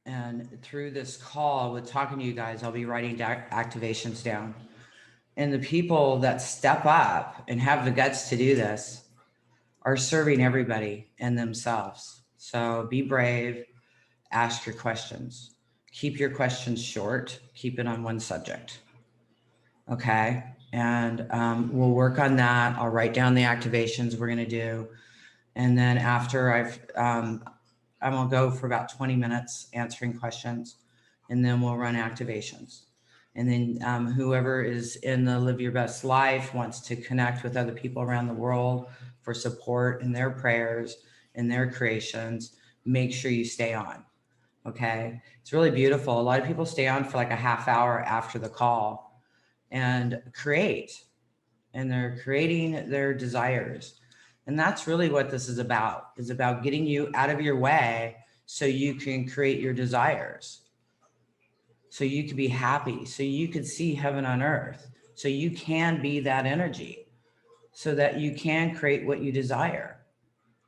And through this call with talking to you guys, I'll be writing activations down. And the people that step up and have the guts to do this are serving everybody and themselves. So be brave, ask your questions. Keep your questions short, keep it on one subject. Okay. And we'll work on that. I'll write down the activations we're going to do. And then after I'm going to go for about 20 minutes answering questions, and then we'll run activations. And then whoever is in the Live Your Best Life wants to connect with other people around the world for support in their prayers and their creations, make sure you stay on. Okay. It's really beautiful. A lot of people stay on for like a half hour after the call and create, and they're creating their desires. And that's really what this is about getting you out of your way so you can create your desires, so you can be happy, so you can see heaven on earth, so you can be that energy, so that you can create what you desire,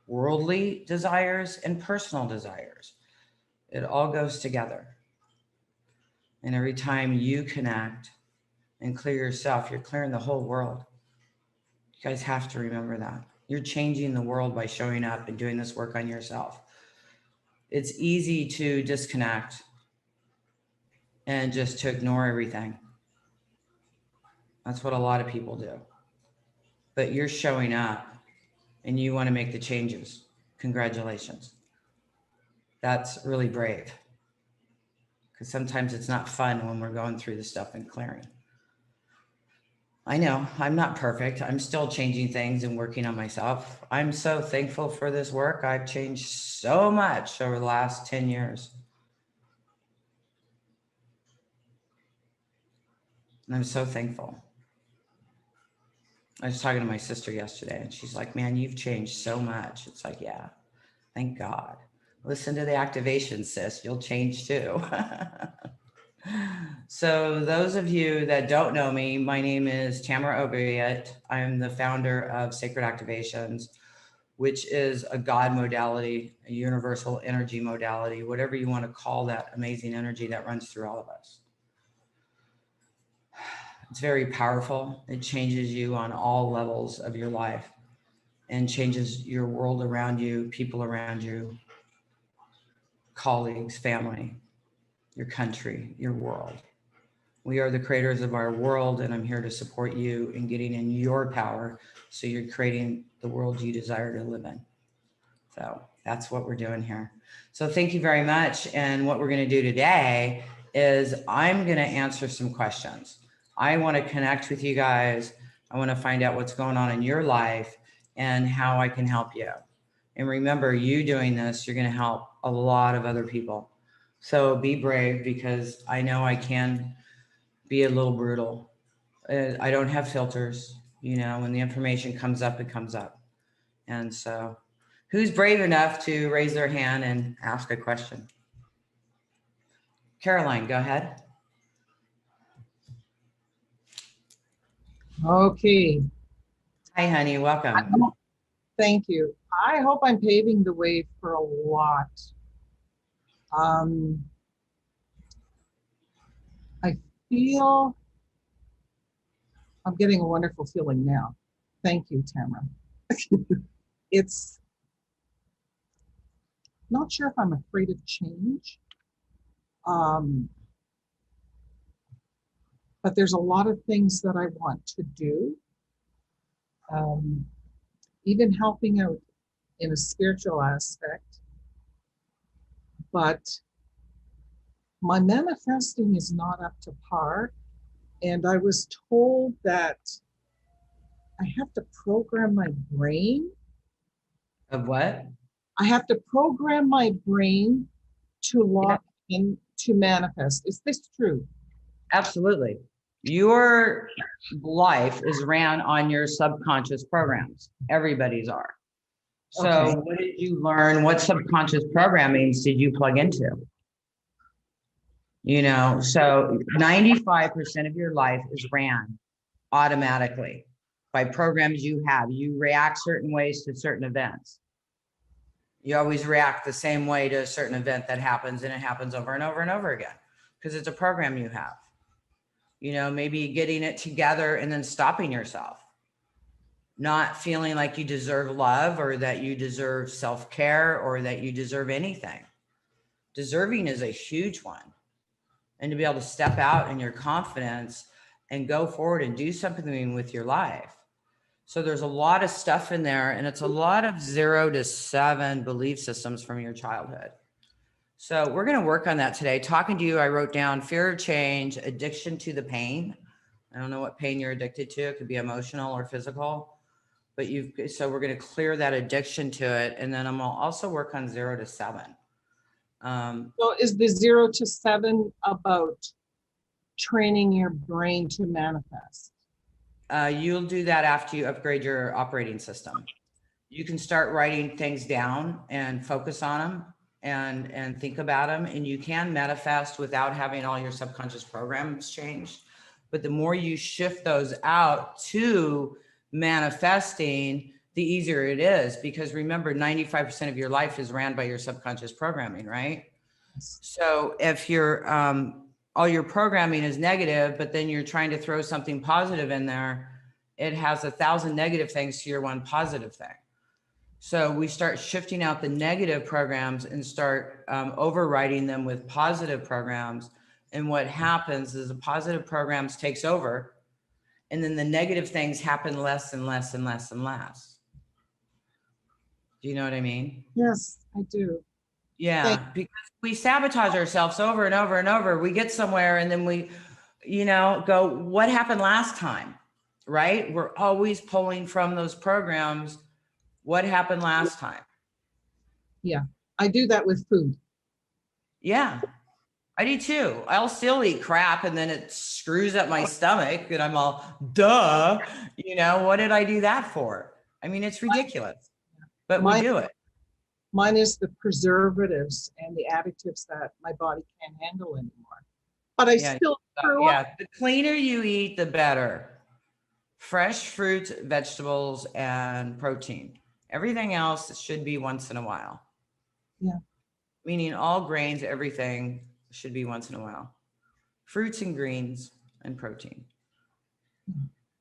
worldly desires and personal desires. It all goes together. And every time you connect and clear yourself, you're clearing the whole world. You guys have to remember that. You're changing the world by showing up and doing this work on yourself. It's easy to disconnect and just to ignore everything. That's what a lot of people do. But you're showing up and you want to make the changes. Congratulations. That's really brave. Because sometimes it's not fun when we're going through the stuff and clearing. I know I'm not perfect. I'm still changing things and working on myself. I'm so thankful for this work. I've changed so much over the last 10 years. And I'm so thankful. I was talking to my sister yesterday and she's like, man, you've changed so much. It's like, yeah, thank God. Listen to the activation, sis. You'll change too. So those of you that don't know me, my name is Tamra Obiet. I'm the founder of Sacred Activations, which is a God modality, a universal energy modality, whatever you want to call that amazing energy that runs through all of us. It's very powerful. It changes you on all levels of your life and changes your world around you, people around you, colleagues, family, your country, your world. We are the creators of our world, and I'm here to support you in getting in your power so you're creating the world you desire to live in. So that's what we're doing here. So thank you very much. And what we're going to do today is I'm going to answer some questions. I want to connect with you guys. I want to find out what's going on in your life and how I can help you. And remember, you doing this, you're going to help a lot of other people. So be brave, because I know I can be a little brutal. I don't have filters. You know, when the information comes up, it comes up. And so who's brave enough to raise their hand and ask a question? Caroline, go ahead. Okay. Hi, honey. Welcome. Thank you. I hope I'm paving the way for a lot. I feel I'm getting a wonderful feeling now. Thank you, Tamra. It's not sure if I'm afraid of change. But there's a lot of things that I want to do. Even helping out in a spiritual aspect. But my manifesting is not up to par. And I was told that I have to program my brain. Of what? I have to program my brain to lock in to manifest. Is this true? Absolutely. Your life is ran on your subconscious programs. Everybody's are. So okay. What did you learn? What subconscious programmings did you plug into? You know, so 95% of your life is ran automatically by programs you have. You react certain ways to certain events. You always react the same way to a certain event that happens, and it happens over and over and over again because it's a program you have. Maybe getting it together and then stopping yourself, not feeling like you deserve love or that you deserve self-care or that you deserve anything. Deserving is a huge one. And to be able to step out in your confidence and go forward and do something with your life. So there's a lot of stuff in there, and it's a lot of 0 to 7 belief systems from your childhood. So we're going to work on that today. Talking to you, I wrote down fear of change, addiction to the pain. I don't know what pain you're addicted to. It could be emotional or physical, but so we're going to clear that addiction to it. And then I'm going to also work on 0 to 7. So is the 0 to 7 about training your brain to manifest? You'll do that after you upgrade your operating system. You can start writing things down and focus on them and think about them. And you can manifest without having all your subconscious programs changed. But the more you shift those out to manifesting, the easier it is. Because remember, 95% of your life is ran by your subconscious programming, right? So if you're all your programming is negative, but then you're trying to throw something positive in there, it has 1,000 negative things to your one positive thing. So we start shifting out the negative programs and start overriding them with positive programs. And what happens is the positive programs takes over, and then the negative things happen less and less and less and less. Do you know what I mean? Yes, I do. Yeah, because we sabotage ourselves over and over and over. We get somewhere and then we, go, what happened last time? Right? We're always pulling from those programs. What happened last time? Yeah, I do that with food. Yeah, I do too. I'll still eat crap and then it screws up my stomach and I'm all, duh, what did I do that for? I mean, it's ridiculous, but we do it. Mine is the preservatives and the additives that my body can't handle anymore. But I still throw up. The cleaner you eat, the better. Fresh fruits, vegetables, and protein. Everything else should be once in a while. Yeah. Meaning all grains, everything should be once in a while. Fruits and greens and protein.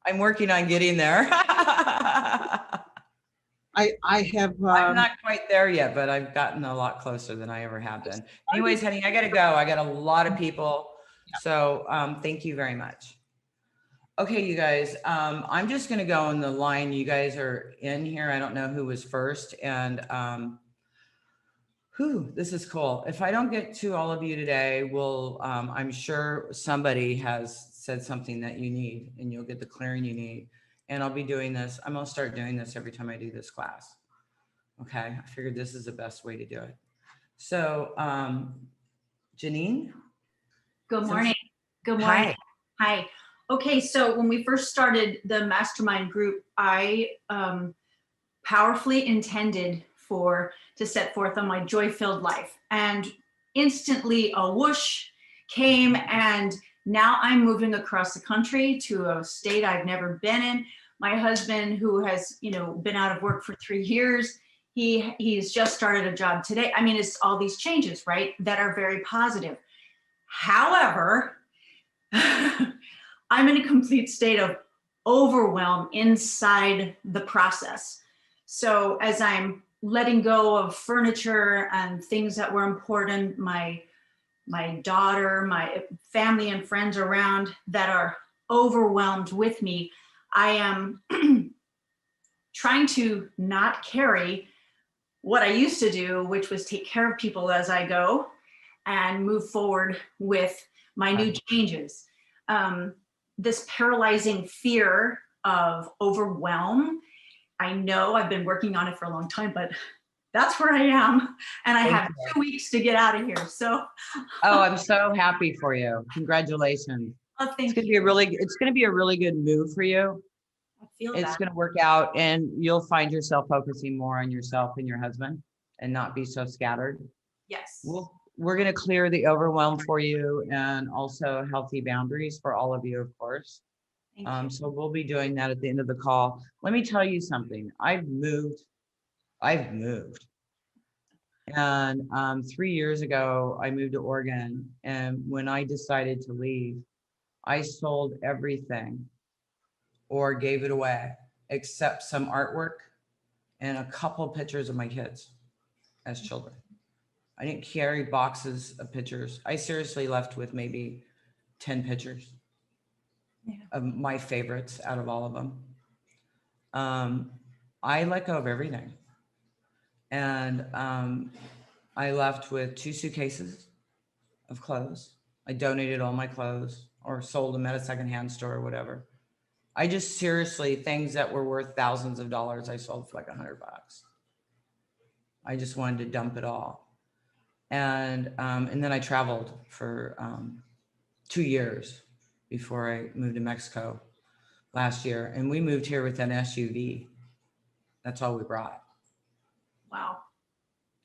I'm working on getting there. I have. I'm not quite there yet, but I've gotten a lot closer than I ever have been. Anyways, honey, I got to go. I got a lot of people. So thank you very much. Okay, you guys, I'm just going to go on the line. You guys are in here. I don't know who was first. And this is cool. If I don't get to all of you today, I'm sure somebody has said something that you need and you'll get the clearing you need. And I'll be doing this. I'm going to start doing this every time I do this class. Okay, I figured this is the best way to do it. So, Janine? Good morning. Good morning. Hi. Okay, so when we first started the mastermind group, I powerfully intended to set forth on my joy-filled life, and instantly a whoosh came, and now I'm moving across the country to a state I've never been in. My husband, who has been out of work for 3 years, he's just started a job today. I mean, it's all these changes, right, that are very positive. However, I'm in a complete state of overwhelm inside the process. So as I'm letting go of furniture and things that were important, my daughter, my family and friends around that are overwhelmed with me, I am trying to not carry what I used to do, which was take care of people as I go and move forward with my new changes. This paralyzing fear of overwhelm, I know I've been working on it for a long time, but that's where I am. And I have 2 weeks to get out of here. So. Oh, I'm so happy for you. Congratulations. Oh, thank you. It's going to be a really good move for you. I feel it's going to work out, and you'll find yourself focusing more on yourself and your husband and not be so scattered. Yes. We're going to clear the overwhelm for you, and also healthy boundaries for all of you, of course. So we'll be doing that at the end of the call. Let me tell you something. I've moved. And 3 years ago, I moved to Oregon. And when I decided to leave, I sold everything or gave it away except some artwork and a couple pictures of my kids as children. I didn't carry boxes of pictures. I seriously left with maybe 10 pictures of my favorites out of all of them. I let go of everything. And I left with 2 suitcases of clothes. I donated all my clothes or sold them at a secondhand store or whatever. I just seriously, things that were worth thousands of dollars, I sold for like $100. I just wanted to dump it all. And then I traveled for 2 years before I moved to Mexico last year. And we moved here with an SUV. That's all we brought. Wow.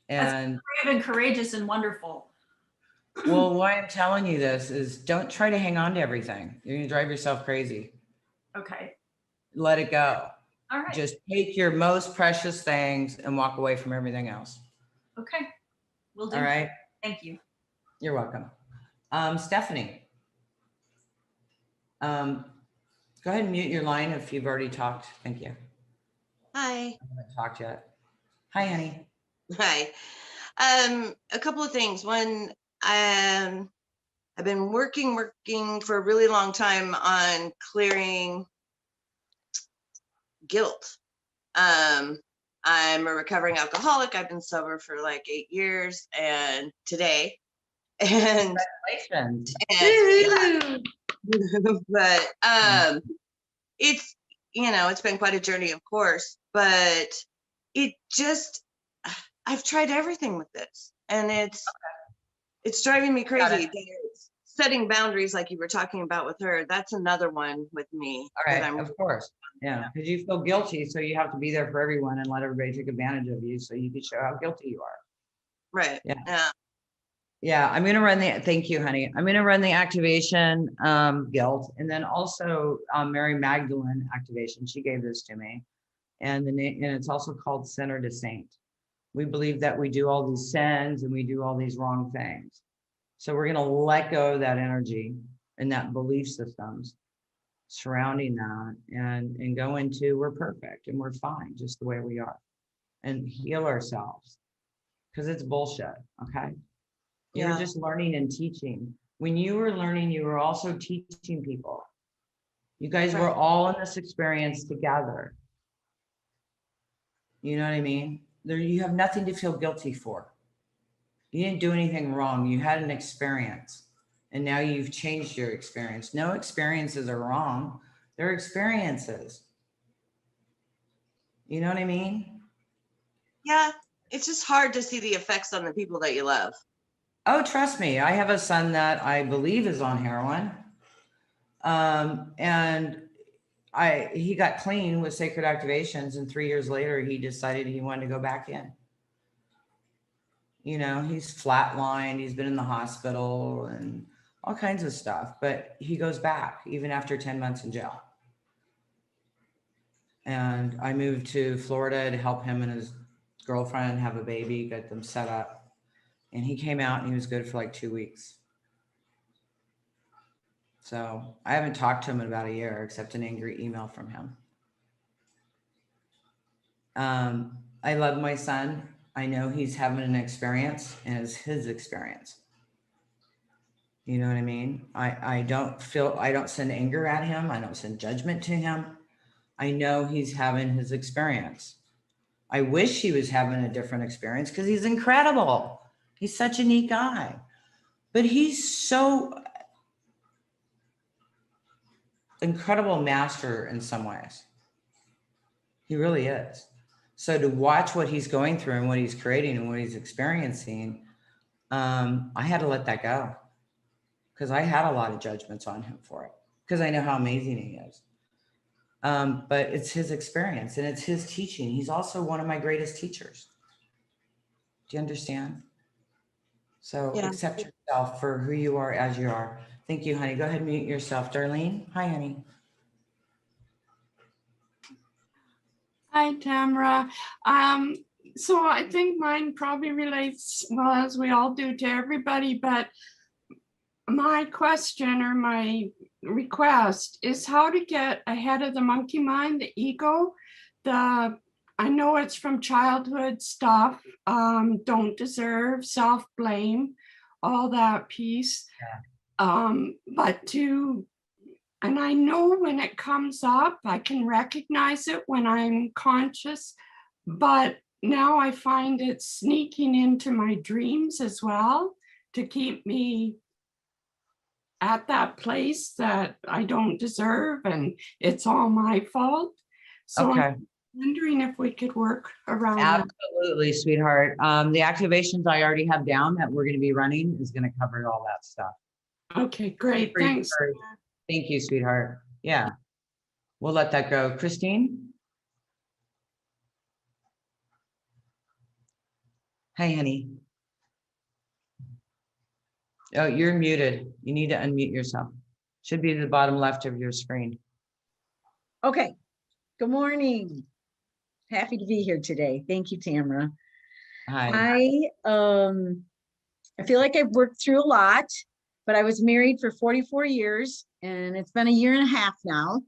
And that's brave and courageous and wonderful. well, why I'm telling you this is don't try to hang on to everything. You're going to drive yourself crazy. Okay. Let it go. All right. Just take your most precious things and walk away from everything else. Okay. Will do. All right. Thank you. You're welcome. Stephanie, go ahead and mute your line if you've already talked. Thank you. Hi. I haven't talked yet. Hi, honey. Hi. A couple of things. One, I've been working for a really long time on clearing guilt. I'm a recovering alcoholic. I've been sober for like 8 years and today. And, Congratulations. yeah. But it's, it's been quite a journey, of course, but it just, I've tried everything with this and it's driving me crazy. Setting boundaries like you were talking about with her, that's another one with me. All right, of course. Yeah, because you feel guilty, so you have to be there for everyone and let everybody take advantage of you so you can show how guilty you are. Right. Yeah. Yeah, I'm going to run thank you, honey. I'm going to run the activation guilt and then also Mary Magdalene activation. She gave this to me. And it's also called Sinner to Saint. We believe that we do all these sins and we do all these wrong things. So we're going to let go of that energy and that belief systems surrounding that and go into we're perfect and we're fine just the way we are and heal ourselves because it's bullshit. Okay. You're just learning and teaching. When you were learning, you were also teaching people. You guys were all in this experience together. You know what I mean? You have nothing to feel guilty for. You didn't do anything wrong. You had an experience and now you've changed your experience. No experiences are wrong. They're experiences. You know what I mean? Yeah. It's just hard to see the effects on the people that you love. Oh, trust me. I have a son that I believe is on heroin. And he got clean with sacred activations. And 3 years later, he decided he wanted to go back in. He's flatlined. He's been in the hospital and all kinds of stuff, but he goes back even after 10 months in jail. And I moved to Florida to help him and his girlfriend have a baby, get them set up. And he came out and he was good for like 2 weeks. So I haven't talked to him in about a year, except an angry email from him. I love my son. I know he's having an experience and it's his experience. You know what I mean? I don't send anger at him. I don't send judgment to him. I know he's having his experience. I wish he was having a different experience because he's incredible. He's such a neat guy, but he's so incredible master in some ways. He really is. So to watch what he's going through and what he's creating and what he's experiencing, I had to let that go because I had a lot of judgments on him for it because I know how amazing he is. But it's his experience and it's his teaching. He's also one of my greatest teachers. Do you understand? So accept yourself for who you are as you are. Thank you, honey. Go ahead and mute yourself. Darlene. Hi, honey. Hi, Tamra. So I think mine probably relates, well, as we all do, to everybody, but my question or my request is how to get ahead of the monkey mind, the ego. I know it's from childhood stuff, don't deserve, self-blame, all that piece. And I know when it comes up, I can recognize it when I'm conscious, but now I find it sneaking into my dreams as well to keep me at that place that I don't deserve and it's all my fault. So Okay. I'm wondering if we could work around that. Absolutely, sweetheart. The activations I already have down that we're going to be running is going to cover all that stuff. Okay, great. Thanks. Thank you, sweetheart. Yeah, we'll let that go. Christine? Hi, honey. Oh, you're muted. You need to unmute yourself. Should be the bottom left of your screen. Okay, good morning. Happy to be here today. Thank you, Tamra. Hi. I feel like I've worked through a lot, but I was married for 44 years and it's been a year and a half now.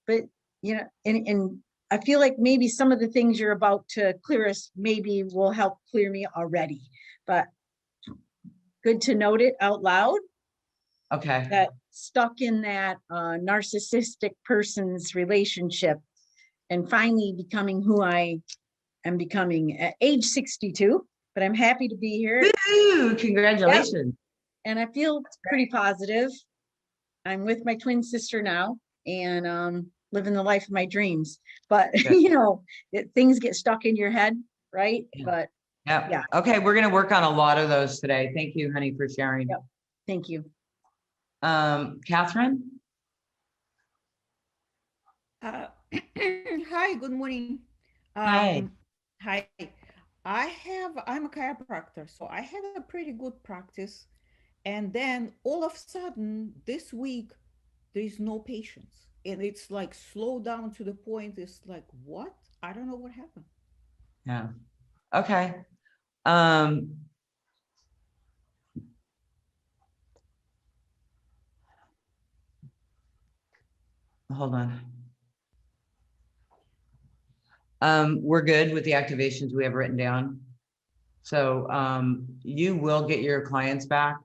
But, you know, and I feel like maybe some of the things you're about to clear us maybe will help clear me already, but good to note it out loud. Okay. That stuck in that narcissistic person's relationship and finally becoming who I am becoming at age 62, but I'm happy to be here. Woo! Congratulations. Yep. And I feel pretty positive. I'm with my twin sister now and living the life of my dreams, but you know, things get stuck in your head, right? Yeah. But Yep. yeah. Okay, we're going to work on a lot of those today. Thank you, honey, for sharing. Yep. Thank you. Catherine? Hi, good morning. Hi. Hi. I'm a chiropractor, so I had a pretty good practice. And then all of a sudden, this week, there is no patients. And it's like slow down to the point, it's like, what? I don't know what happened. Yeah. Okay. Hold on. We're good with the activations we have written down. So you will get your clients back,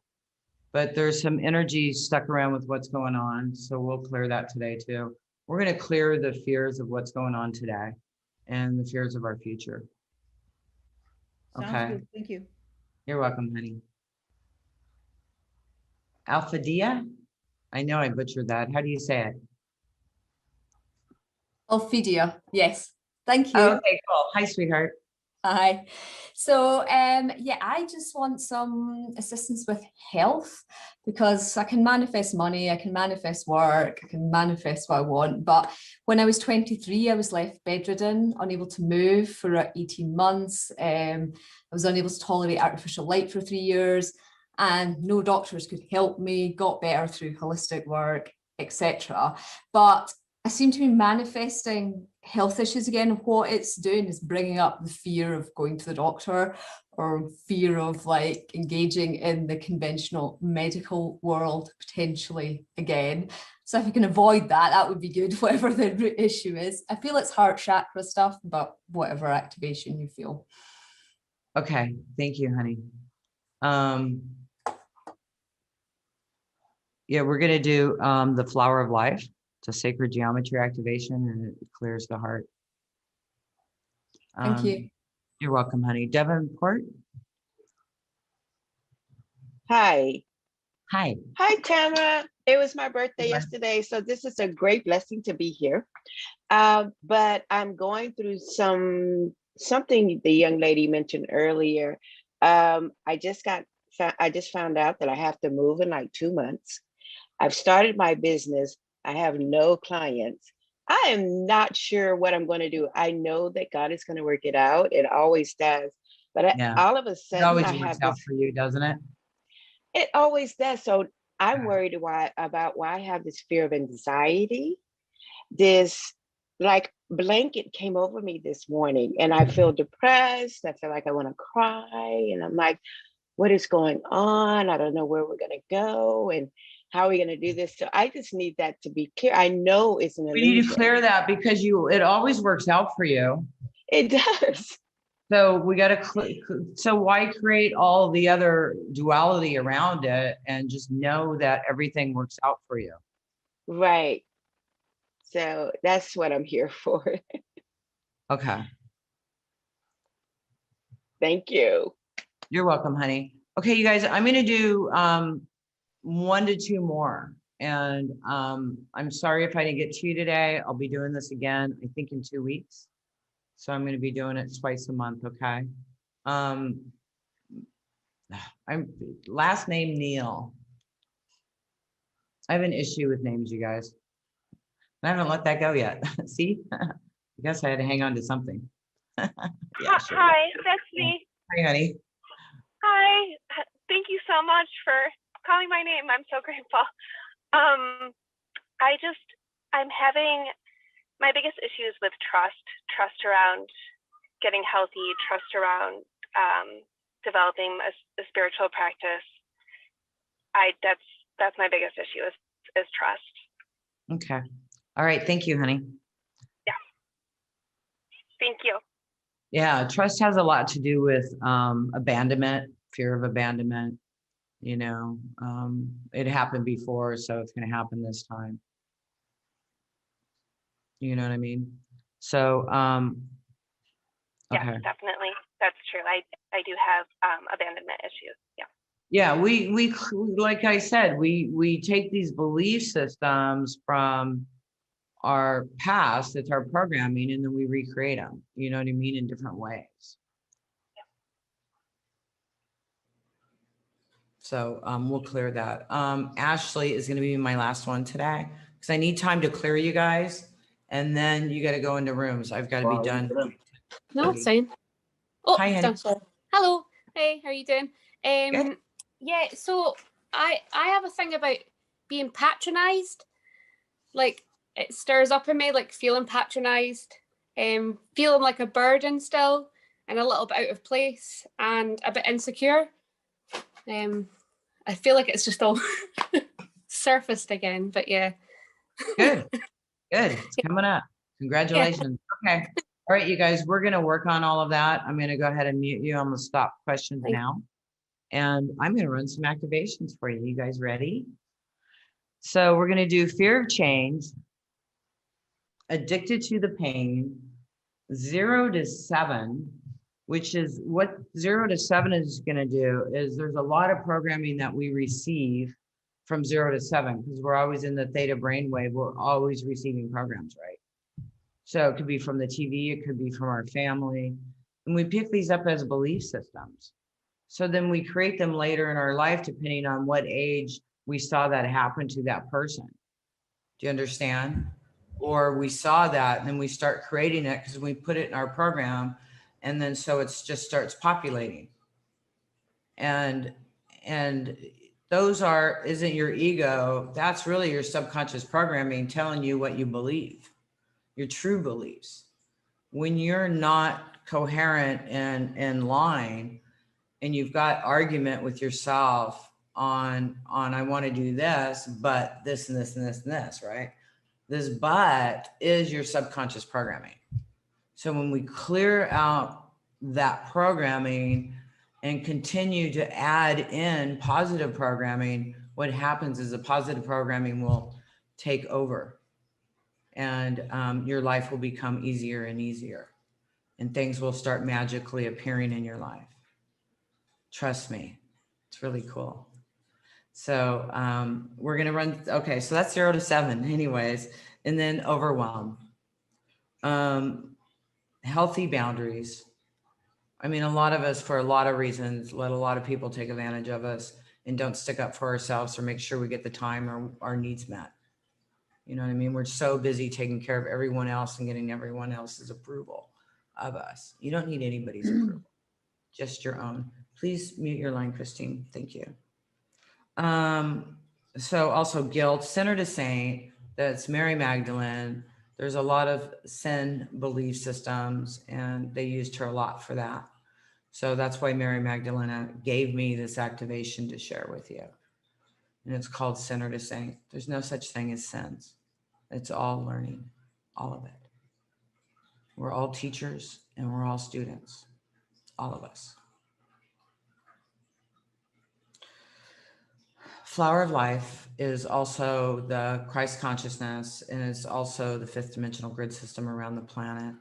but there's some energy stuck around with what's going on. So we'll clear that today too. We're going to clear the fears of what's going on today and the fears of our future. Sounds Okay. good. Thank you. You're welcome, honey. Alphadia? I know I butchered that. How do you say it? Ophidia, yes. Thank you. Okay, cool. Hi, sweetheart. Hi. So yeah, I just want some assistance with health because I can manifest money, I can manifest work, I can manifest what I want. But when I was 23, I was left bedridden, unable to move for 18 months. I was unable to tolerate artificial light for 3 years and no doctors could help me, got better through holistic work, etc. But I seem to be manifesting health issues again. And what it's doing is bringing up the fear of going to the doctor or fear of like engaging in the conventional medical world potentially again. So if you can avoid that, that would be good, whatever the root issue is. I feel it's heart chakra stuff, but whatever activation you feel. Okay, thank you, honey. Yeah, we're gonna do the flower of life. It's a sacred geometry activation and it clears the heart. Thank you. You're welcome, honey. Devonport? Hi. Hi. Hi, Tamra. It was my birthday Hi. yesterday, so this is a great blessing to be here. But I'm going through something the young lady mentioned earlier. I just found out that I have to move in like 2 months. I've started my business. I have no clients. I am not sure what I'm going to do. I know that God is going to work it out. It always does. But Yeah. all of a It sudden, always I works have out this. for you, doesn't it? It always does. So I'm Yeah. worried about why I have this fear of anxiety. This, like, blanket came over me this morning, and I feel depressed. I feel like I want to cry, and I'm like, what is going on? I don't know where we're going to go, and how are we going to do this? So I just need that to be clear. I know it's an We need to illusion. clear that because it always works out for you. It does. So we got to, so why create all the other duality around it and just know that everything works out for you? Right. So that's what I'm here for. Okay. Thank you. You're welcome, honey. Okay, you guys, I'm going to do 1 to 2 more. And I'm sorry if I didn't get to you today. I'll be doing this again, I think in 2 weeks. So I'm going to be doing it twice a month. Okay. I'm last name Neal. I have an issue with names, you guys. I haven't let that go yet. See, I guess I had to hang on to something. Yeah, sure. Hi, that's me. Hi, honey. Hi. Thank you so much for calling my name. I'm so grateful. I'm having my biggest issues with trust around getting healthy, trust around developing a spiritual practice. That's my biggest issue is trust. Okay. All right. Thank you, honey. Yeah. Thank you. Yeah. Trust has a lot to do with abandonment, fear of abandonment. You know, it happened before, so it's going to happen this time. You know what I mean? So, okay. Yes, definitely. That's true. I do have abandonment issues. Yeah. Yeah, we like I said, we take these belief systems from our past, it's our programming, and then we recreate them, you know what I mean, in different ways. So we'll clear that. Ashley is going to be my last one today because I need time to clear you guys, and then you got to go into rooms. I've got to be done. No, it's fine. Oh, Hi, honey. downstairs. Hello. Hey, how are you doing? Good. Yeah, so I have a thing about being patronized. Like it stirs up in me, like feeling patronized, feeling like a burden still, and a little bit out of place and a bit insecure. I feel like it's just all surfaced again, but yeah. Good. It's coming up. Congratulations. Yeah. Okay. All right, you guys, we're going to work on all of that. I'm going to go ahead and mute you. I'm going to stop questions now. And I'm going to run some activations for you. You guys ready? So we're going to do fear of change, addicted to the pain, 0 to 7, which is what 0 to 7 is going to do is there's a lot of programming that we receive from 0 to 7 because we're always in the theta brainwave. We're always receiving programs, right? So it could be from the TV, it could be from our family. And we pick these up as belief systems. So then we create them later in our life, depending on what age we saw that happen to that person. Do you understand? Or we saw that and then we start creating it because we put it in our program. And then so it just starts populating. And those isn't your ego. That's really your subconscious programming telling you what you believe, your true beliefs. When you're not coherent and in line, and you've got argument with yourself on I want to do this, but this and this and this and this, right? This but is your subconscious programming. So when we clear out that programming and continue to add in positive programming, what happens is the positive programming will take over and your life will become easier and easier and things will start magically appearing in your life. Trust me, it's really cool. So we're going to run. Okay, so that's 0 to 7 anyways. And then overwhelm. Healthy boundaries. I mean, a lot of us, for a lot of reasons, let a lot of people take advantage of us and don't stick up for ourselves or make sure we get the time or our needs met. You know what I mean? We're so busy taking care of everyone else and getting everyone else's approval of us. You don't need anybody's approval, just your own. Please mute your line, Christine. Thank you. So also guilt, sinner to saint, that's Mary Magdalene, There's a lot of sin belief systems, and they used her a lot for that. So that's why Mary Magdalena gave me this activation to share with you. And it's called Sinner to Saint. There's no such thing as sins. It's all learning, all of it. We're all teachers and we're all students, all of us. Flower of Life is also the Christ consciousness, and it's also the fifth dimensional grid system around the planet.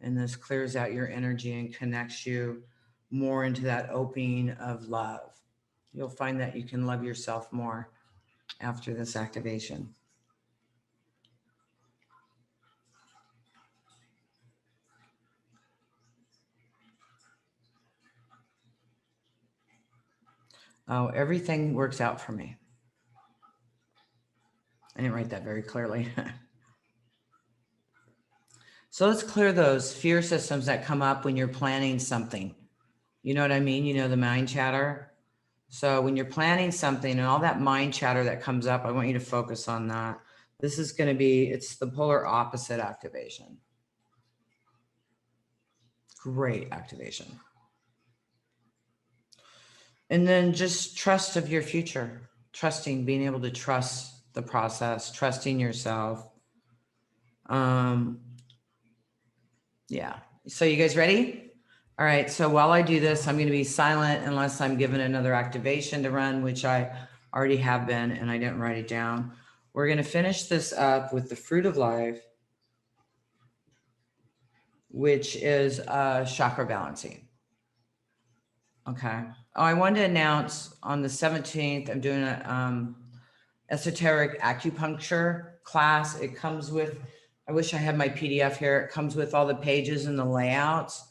And this clears out your energy and connects you more into that opening of love. You'll find that you can love yourself more after this activation. Oh, everything works out for me. I didn't write that very clearly. So let's clear those fear systems that come up when you're planning something. You know what I mean? You know, the mind chatter. So when you're planning something and all that mind chatter that comes up, I want you to focus on that. This is going to be, it's the polar opposite activation. Great activation. And then just trust of your future, trusting, being able to trust the process, trusting yourself. Yeah. So you guys ready? All right. So while I do this, I'm going to be silent unless I'm given another activation to run, which I already have been, and I didn't write it down. We're going to finish this up with the fruit of life, which is chakra balancing. Okay. Oh, I wanted to announce on the 17th, I'm doing a esoteric acupuncture class. It comes with, I wish I had my PDF here. It comes with all the pages and the layouts.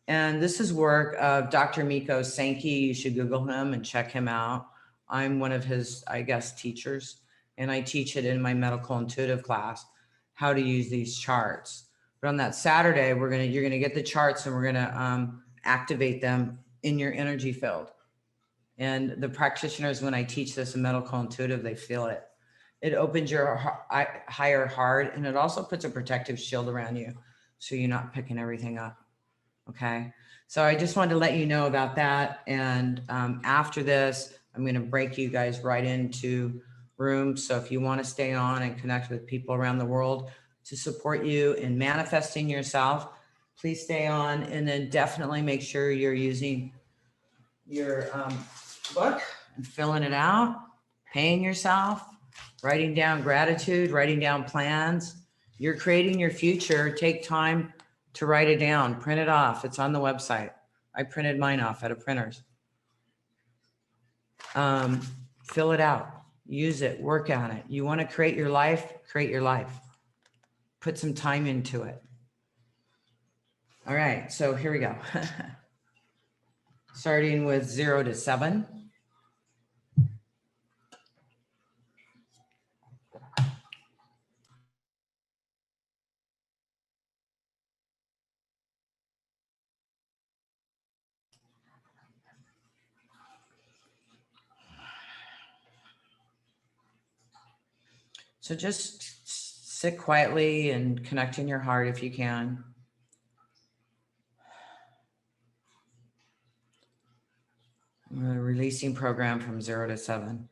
And this is work of Dr. Miko Sankey. You should Google him and check him out. I'm one of his, I guess, teachers, and I teach it in my medical intuitive class, how to use these charts. But on that Saturday, you're gonna get the charts and we're gonna activate them in your energy field. And the practitioners, when I teach this in medical intuitive, they feel it. It opens your higher heart, and it also puts a protective shield around you, so you're not picking everything up. Okay. So I just wanted to let you know about that. And after this, I'm going to break you guys right into rooms. So if you want to stay on and connect with people around the world to support you in manifesting yourself, please stay on. And then definitely make sure you're using your book and filling it out, paying yourself, writing down gratitude, writing down plans. You're creating your future. Take time to write it down, print it off. It's on the website. I printed mine off at a printer's. Fill it out, use it, work on it. You want to create your life, create your life. Put some time into it. All right, so here we go. Starting with 0 to 7. So just sit quietly and connect in your heart if you can. We're releasing program from 0 to 7.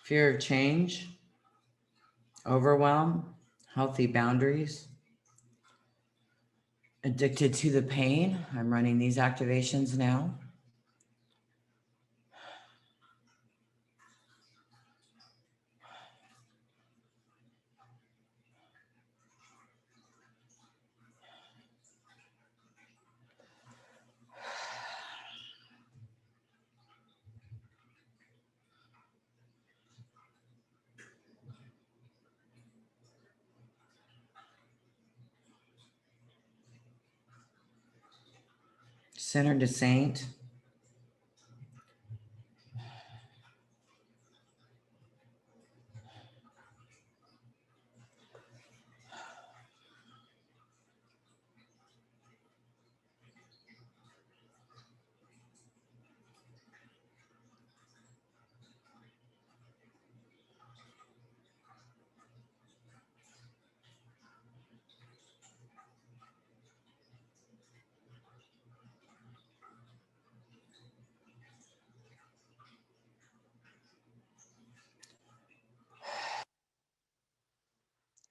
Fear of change, overwhelm, healthy boundaries, addicted to the pain. I'm running these activations now. Sinner to saint.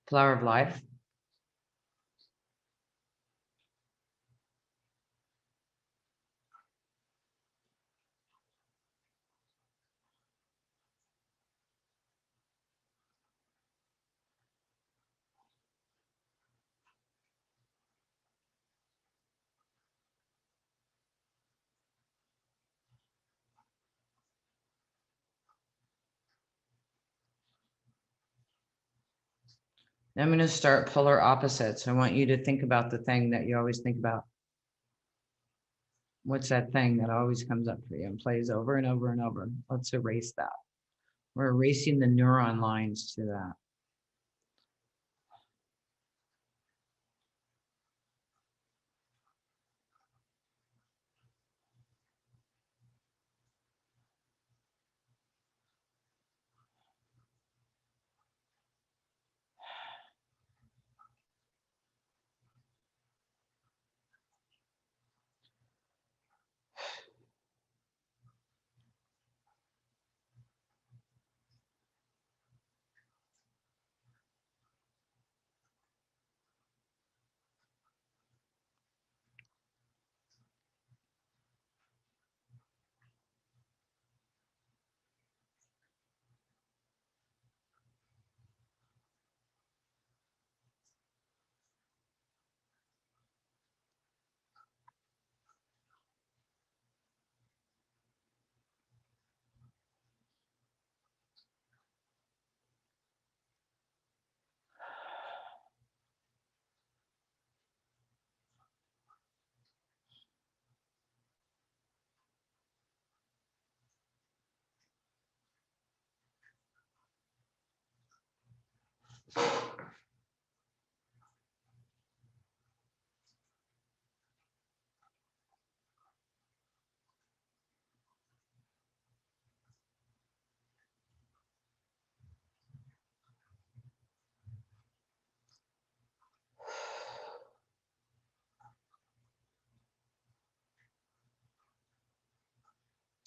Flower of life. I'm going to start polar opposites. I want you to think about the thing that you always think about. What's that thing that always comes up for you and plays over and over and over? Let's erase that. We're erasing the neuron lines to that.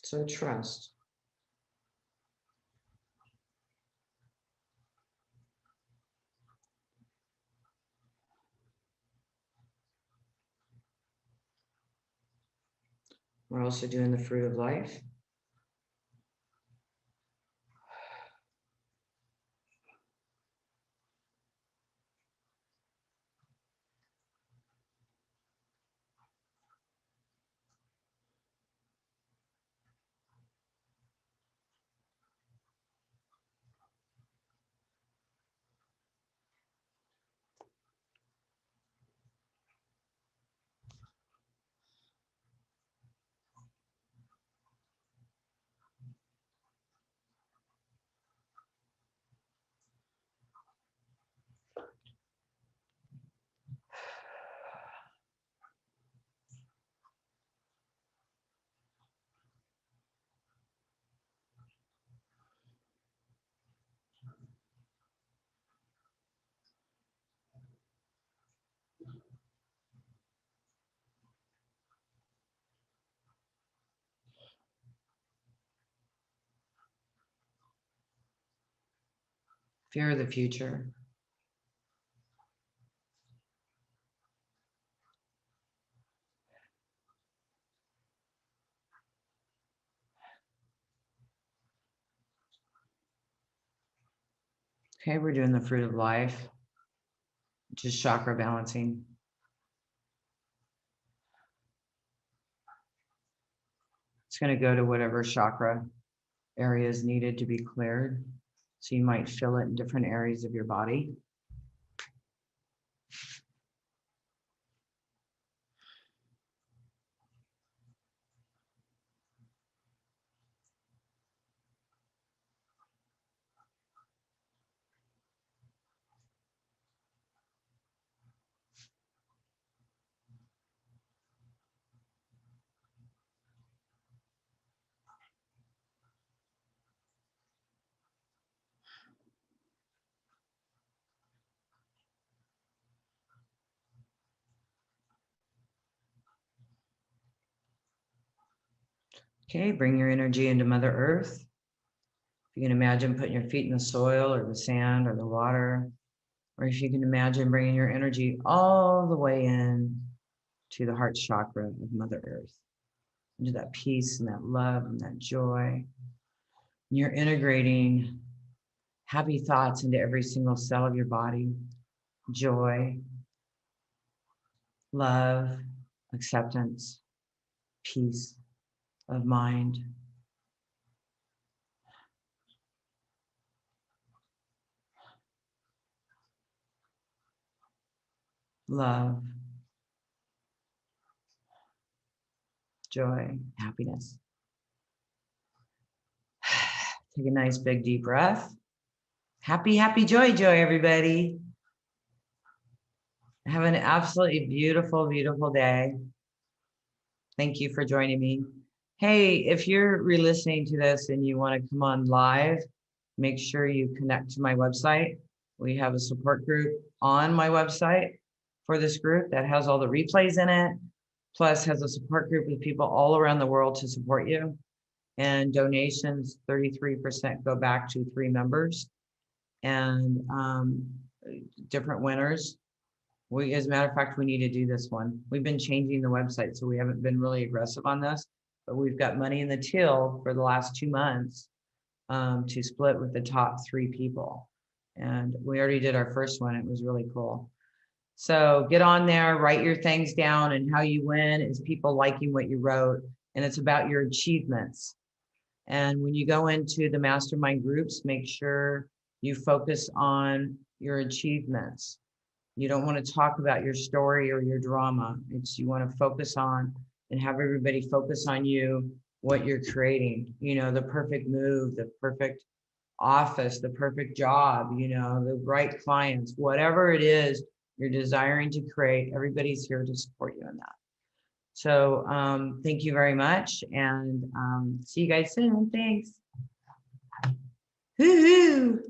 So trust. We're also doing the fruit of life. Fear of the future. Okay, we're doing the fruit of life, which is chakra balancing. It's going to go to whatever chakra area is needed to be cleared. So you might feel it in different areas of your body. Okay, bring your energy into Mother Earth. You can imagine putting your feet in the soil or the sand or the water, or if you can imagine bringing your energy all the way in to the heart chakra of Mother Earth, into that peace and that love and that joy. And you're integrating happy thoughts into every single cell of your body, joy, love, acceptance, peace of mind. Love, joy, happiness. Take a nice big deep breath. Happy, happy, joy, joy, everybody. Have an absolutely beautiful, beautiful day. Thank you for joining me. Hey, if you're re-listening to this and you want to come on live, make sure you connect to my website. We have a support group on my website for this group that has all the replays in it, plus has a support group with people all around the world to support you. And donations, 33% go back to 3 members and different winners. As a matter of fact, we need to do this one. We've been changing the website, so we haven't been really aggressive on this, but we've got money in the till for the last 2 months to split with the top 3 people. And we already did our first one. It was really cool. So get on there, write your things down, and how you win is people liking what you wrote. And it's about your achievements. And when you go into the mastermind groups, make sure you focus on your achievements. You don't want to talk about your story or your drama. You want to focus on and have everybody focus on you, what you're creating, the perfect move, the perfect office, the perfect job, the right clients, whatever it is you're desiring to create, everybody's here to support you in that. So thank you very much, and see you guys soon. Thanks. Hoo-hoo.